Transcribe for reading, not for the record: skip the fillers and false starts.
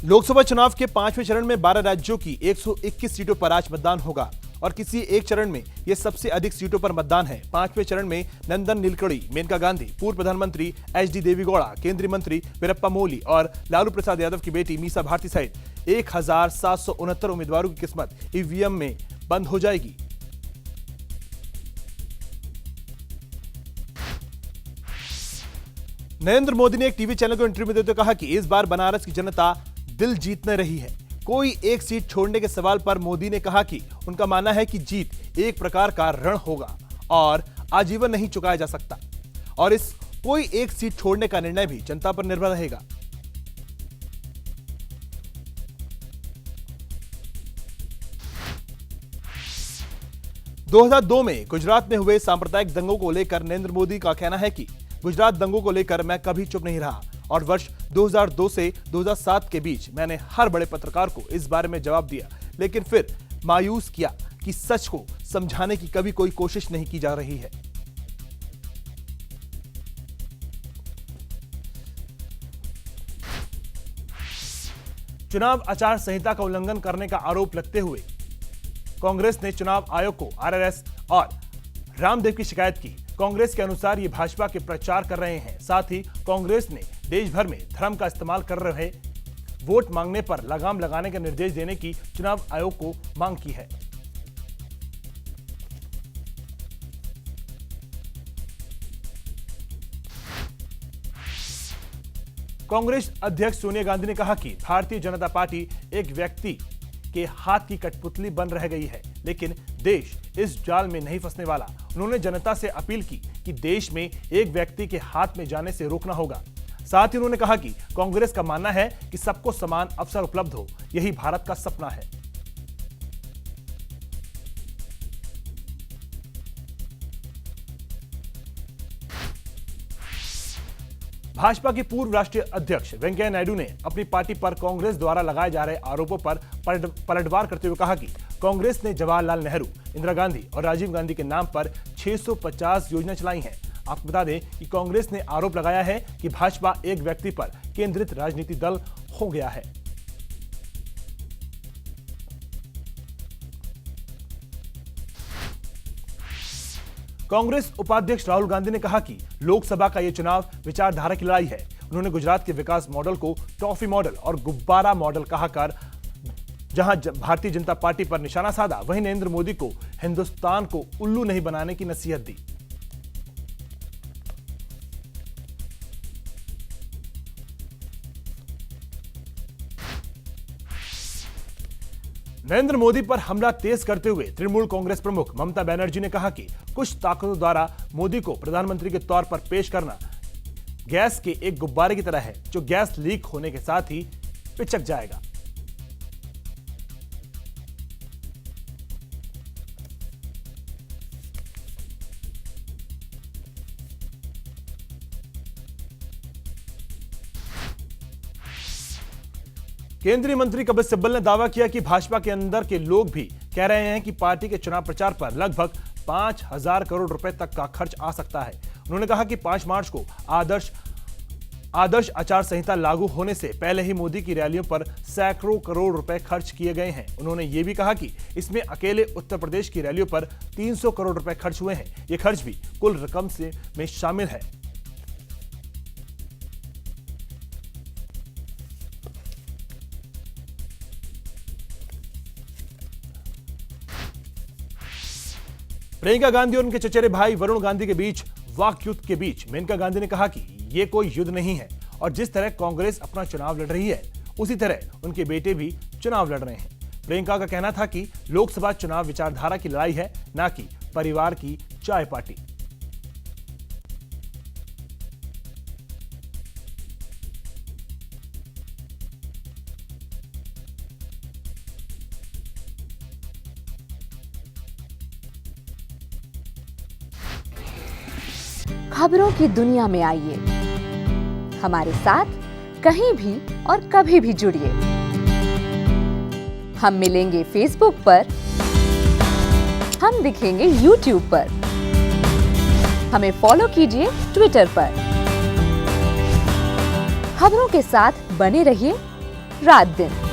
लोकसभा चुनाव के 5वें चरण में 12 राज्यों की 121 सीटों पर आज मतदान होगा और किसी एक चरण में यह सबसे अधिक सीटों पर मतदान है। 5वें चरण में नंदन नीलकणी, मेनका गांधी, पूर्व प्रधानमंत्री एच डी देवेगौड़ा, केंद्रीय मंत्री वीरप्पा मोइली और लालू प्रसाद यादव की बेटी मीसा भारती सहित 1769 उम्मीदवारों की किस्मत ईवीएम में बंद हो जाएगी। नरेंद्र मोदी ने एक टीवी चैनल को इंटरव्यू देते हुए कहा कि इस बार बनारस की जनता दिल जीतने रही है। कोई एक सीट छोड़ने के सवाल पर मोदी ने कहा कि उनका मानना है कि जीत एक प्रकार का ऋण होगा और आजीवन नहीं चुकाया जा सकता और इस कोई एक सीट छोड़ने का निर्णय भी जनता पर निर्भर रहेगा। दो 2002 में गुजरात में हुए सांप्रदायिक दंगों को लेकर नरेंद्र मोदी का कहना है कि गुजरात दंगों को लेकर मैं कभी चुप नहीं रहा और वर्ष 2002 से 2007 के बीच मैंने हर बड़े पत्रकार को इस बारे में जवाब दिया, लेकिन फिर मायूस किया कि सच को समझाने की कभी कोई कोशिश नहीं की जा रही है। चुनाव आचार संहिता का उल्लंघन करने का आरोप लगते हुए कांग्रेस ने चुनाव आयोग को आरएलएस और रामदेव की शिकायत की। कांग्रेस के अनुसार ये भाजपा के प्रचार कर रहे हैं। साथ ही कांग्रेस ने देश भर में धर्म का इस्तेमाल कर रहे वोट मांगने पर लगाम लगाने का निर्देश देने की चुनाव आयोग को मांग की है। कांग्रेस अध्यक्ष सोनिया गांधी ने कहा कि भारतीय जनता पार्टी एक व्यक्ति के हाथ की कठपुतली बन रह गई है, लेकिन देश इस जाल में नहीं फंसने वाला। उन्होंने जनता से अपील की कि देश में एक व्यक्ति के हाथ में जाने से रोकना होगा। साथ ही उन्होंने कहा कि कांग्रेस का मानना है कि सबको समान अवसर उपलब्ध हो, यही भारत का सपना है। भाजपा के पूर्व राष्ट्रीय अध्यक्ष वेंकैया नायडू ने अपनी पार्टी पर कांग्रेस द्वारा लगाए जा रहे आरोपों पर पलटवार करते हुए कहा कि कांग्रेस ने जवाहरलाल नेहरू, इंदिरा गांधी और राजीव गांधी के नाम पर 650 योजना चलाई हैं। आपको बता दें कि कांग्रेस ने आरोप लगाया है कि भाजपा एक व्यक्ति पर केंद्रित राजनीतिक दल हो गया है। कांग्रेस उपाध्यक्ष राहुल गांधी ने कहा कि लोकसभा का यह चुनाव विचारधारा की लड़ाई है। उन्होंने गुजरात के विकास मॉडल को टॉफी मॉडल और गुब्बारा मॉडल कहकर जहां भारतीय जनता पार्टी पर निशाना साधा, वहीं नरेंद्र मोदी को हिंदुस्तान को उल्लू नहीं बनाने की नसीहत दी। नरेंद्र मोदी पर हमला तेज करते हुए तृणमूल कांग्रेस प्रमुख ममता बनर्जी ने कहा कि कुछ ताकतों द्वारा मोदी को प्रधानमंत्री के तौर पर पेश करना गैस के एक गुब्बारे की तरह है, जो गैस लीक होने के साथ ही पिचक जाएगा। केंद्रीय मंत्री कपिल सिब्बल ने दावा किया कि भाजपा के अंदर के लोग भी कह रहे हैं कि पार्टी के चुनाव प्रचार पर लगभग 5,000 करोड़ रुपए तक का खर्च आ सकता है। उन्होंने कहा कि 5 मार्च को आदर्श आचार संहिता लागू होने से पहले ही मोदी की रैलियों पर सैकड़ों करोड़ रुपए खर्च किए गए हैं। उन्होंने ये भी कहा कि इसमें अकेले उत्तर प्रदेश की रैलियों पर 300 करोड़ रुपए खर्च हुए हैं। ये खर्च भी कुल रकम में शामिल है। प्रियंका गांधी और उनके चचेरे भाई वरुण गांधी के बीच वाक युद्ध के बीच मेनका गांधी ने कहा कि यह कोई युद्ध नहीं है और जिस तरह कांग्रेस अपना चुनाव लड़ रही है, उसी तरह उनके बेटे भी चुनाव लड़ रहे हैं। प्रियंका का कहना था कि लोकसभा चुनाव विचारधारा की लड़ाई है, न कि परिवार की चाय पार्टी। खबरों की दुनिया में आइए, हमारे साथ कहीं भी और कभी भी जुड़िए। हम मिलेंगे फेसबुक पर, हम दिखेंगे यूट्यूब पर, हमें फॉलो कीजिए ट्विटर पर। खबरों के साथ बने रहिए रात दिन।